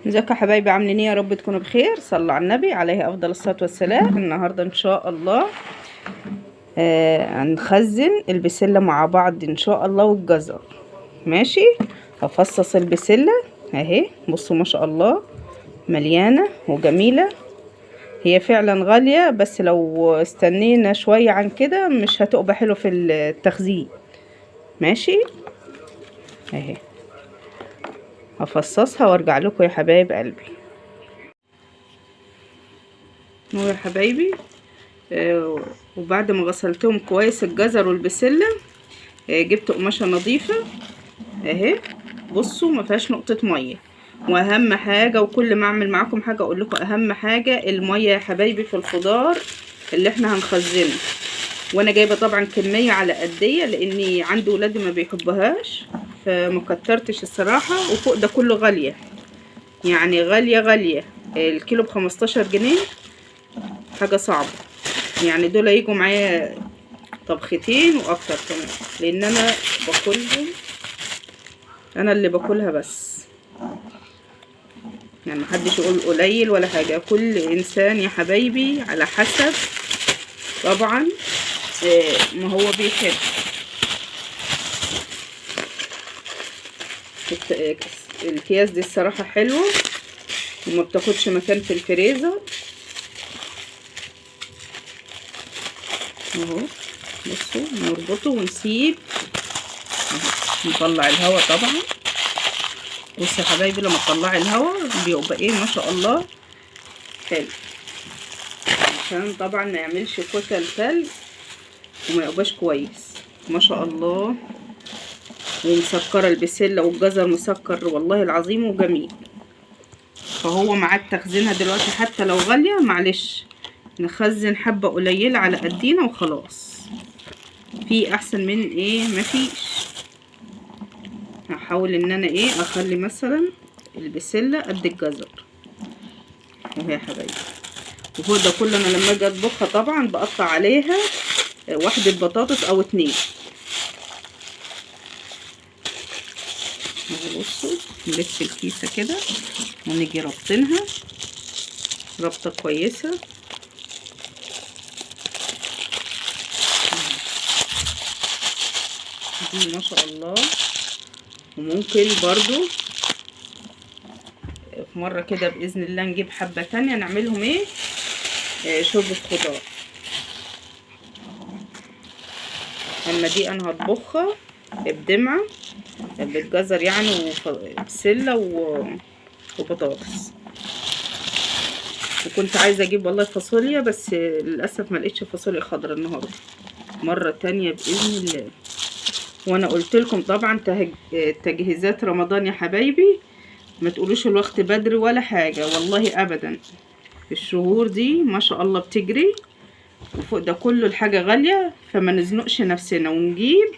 ازيكم يا حبايبي، عاملين ايه؟ يا رب تكونوا بخير. صلوا على النبي عليه افضل الصلاه والسلام. النهارده ان شاء الله هنخزن البسله مع بعض ان شاء الله والجزر. ماشي. هفصص البسله اهي، بصوا ما شاء الله مليانه وجميله. هي فعلا غاليه، بس لو استنينا شويه عن كده مش هتبقى حلو في التخزين. ماشي اهي، هفصصها وارجع لكم يا حبايب قلبي. هو يا حبايبي وبعد ما غسلتهم كويس الجزر والبسله جبت قماشه نظيفه اهي، بصوا ما فيهاش نقطه ميه. واهم حاجه، وكل ما اعمل معاكم حاجه اقول لكم اهم حاجه الميه يا حبايبي في الخضار اللي احنا هنخزنه. وانا جايبه طبعا كميه على قديه لاني عندي ولادي ما بيحبوهاش، فما كترتش الصراحه. وفوق ده كله غاليه، يعني غاليه الكيلو ب15 جنيه، حاجه صعبه. يعني دول يجوا معايا طبختين واكتر كمان، لان انا باكلهم، انا اللي باكلها بس. يعني محدش يقول قليل ولا حاجه، كل انسان يا حبايبي على حسب طبعا ما هو بيحب. الكياس دي الصراحه حلوه وما بتاخدش مكان في الفريزر اهو. بصوا نربطه ونسيب نطلع الهواء طبعا. بصوا يا حبايبي لما تطلعي الهواء بيبقى ايه ما شاء الله حلو، عشان طبعا ما يعملش كتل تلج وما يبقاش كويس ما شاء الله. ومسكره البسله والجزر مسكر والله العظيم وجميل. فهو مع التخزينها دلوقتي حتى لو غاليه معلش نخزن حبه قليله على قدينا وخلاص، في احسن من ايه مفيش. هحاول ان انا ايه اخلي مثلا البسله قد الجزر اهي يا حبايبي. وهو ده كله انا لما اجي اطبخها طبعا بقطع عليها واحده بطاطس او 2 اهو. بصوا نلف الكيسه كده ونيجي رابطينها رابطه كويسه دي ما شاء الله. وممكن برضو في مرة كده بإذن الله نجيب حبة تانية نعملهم ايه شوربة خضار. اما دي انا هطبخها بدمعة بالجزر يعني وبسلة وبطاطس. وكنت عايزة اجيب والله فاصوليا بس للأسف ما لقيتش فاصوليا خضرا النهاردة، مرة تانية بإذن الله. وانا قلت لكم طبعا تجهيزات رمضان يا حبايبي ما تقولوش الوقت بدري ولا حاجة، والله ابدا. الشهور دي ما شاء الله بتجري، وفوق ده كله الحاجة غالية، فما نزنقش نفسنا ونجيب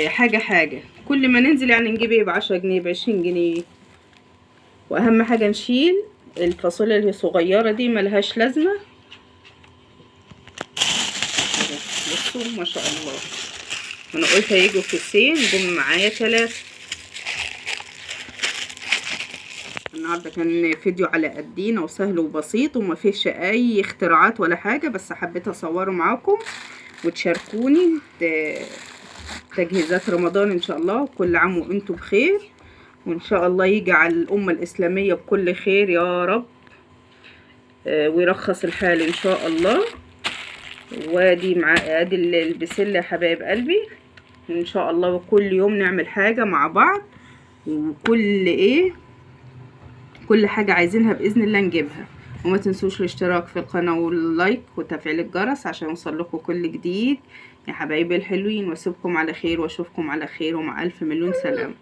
حاجة كل ما ننزل يعني نجيب ايه ب10 جنيه ب20 جنيه. واهم حاجة نشيل الفاصوليا اللي هي صغيرة دي ملهاش لازمة. بصوا ما شاء الله، انا قلت هيجوا كيسين جم معايا 3. النهارده كان فيديو على قدينا وسهل وبسيط وما فيش اي اختراعات ولا حاجه، بس حبيت اصوره معاكم وتشاركوني تجهيزات رمضان ان شاء الله. كل عام وانتم بخير، وان شاء الله يجعل الامه الاسلاميه بكل خير يا رب ويرخص الحال ان شاء الله. وادي مع ادي البسله يا حبايب قلبي، ان شاء الله كل يوم نعمل حاجه مع بعض، وكل كل حاجه عايزينها باذن الله نجيبها. وما تنسوش الاشتراك في القناه واللايك وتفعيل الجرس عشان يوصل لكم كل جديد يا حبايبي الحلوين. واسيبكم على خير واشوفكم على خير، ومع الف مليون سلام.